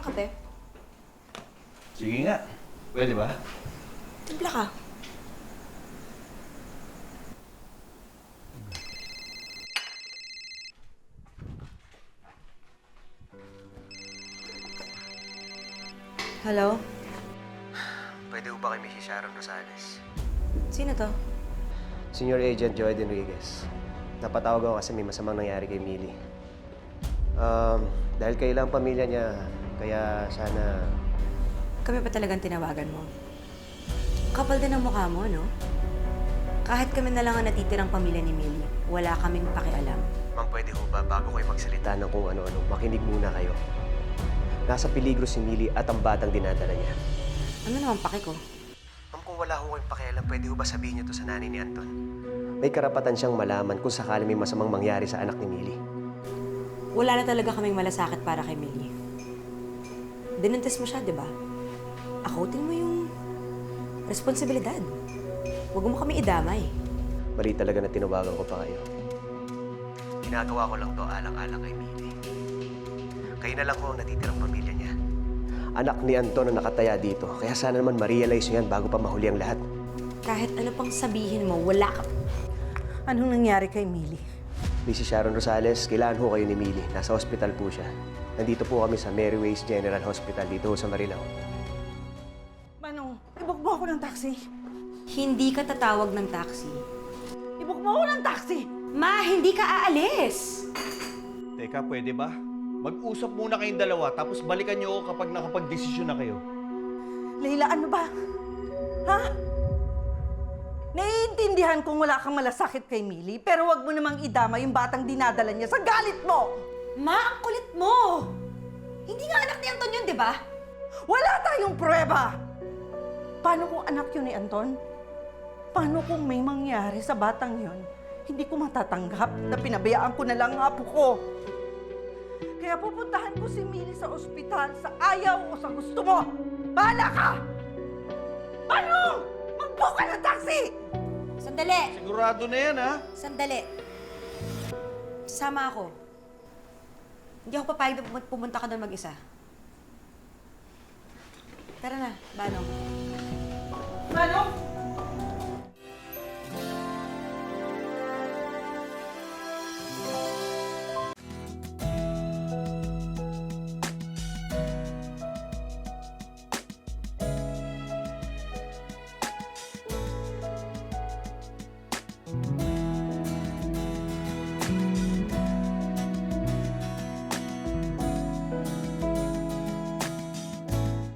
ng kape? Sige nga. Pwede ba? Timpla ka. Hello? Pwede ba kay Mrs. Sharon Rosales? Sino to? Senior Agent Joy Enriquez. Napatawag ako kasi may masamang nangyari kay Millie. Dahil kailang pamilya niya, kaya sana... Kami pa talagang tinawagan mo. Kapal din ang mukha mo, no? Kahit kami na lang ang natitirang pamilya ni Millie, wala kaming pakialam. Ma'am, pwede ho ba bago kayo magsalita ng kung ano-ano, makinig muna kayo. Nasa peligro si Millie at ang batang dinadala niya. Ano naman paki ko? Ma'am, kung wala ho kayong pakialam, pwede ho ba sabihin niyo to sa nanay ni Anton? May karapatan siyang malaman kung sakali may masamang mangyari sa anak ni Millie. Wala na talaga kaming malasakit para kay Millie. Dinuntis mo siya, di ba? Akutin mo yung responsibilidad. Huwag mo kami idamay. Mali talaga na tinawagan ko pa kayo. Ginagawa ko lang to alang-alang kay Millie. Kayo na lang ho ang natitirang pamilya niya. Anak ni Anton na nakataya dito, kaya sana naman ma-realize niyo yan bago pa mahuli ang lahat. Kahit ano pang sabihin mo, wala ka. Anong nangyari kay Millie? Mrs. Sharon Rosales, kailangan ho kayo ni Millie. Nasa hospital po siya. Nandito po kami sa Mary Ways General Hospital dito sa Marilao. Manong, ibuk mo ako ng taxi. Hindi ka tatawag ng taxi. Ibuk mo ako ng taxi! Ma, hindi ka aalis! Teka, pwede ba? Mag-usap muna kayong dalawa, tapos balikan niyo ako kapag nakapag-desisyon na kayo. Leila, ano ba? Ha? Naiintindihan kong wala kang malasakit kay Millie, pero wag mo namang idama yung batang dinadala niya sa galit mo! Ma, ang kulit mo! Hindi nga anak ni Anton yun, di ba? Wala tayong pruweba! Paano kung anak yun ni Anton? Paano kung may mangyari sa batang yun? Hindi ko matatanggap na pinabayaan ko na lang ang apo ko. Kaya pupuntahan ko si Millie sa ospital sa ayaw o sa gusto mo. Bahala ka! Paano? Mag-book ka ng taxi! Sandali! Sigurado na yan, ha? Sandali. Sama ako. Hindi ako papayag na pumunta ka doon mag-isa. Tara na, Manong. Manong!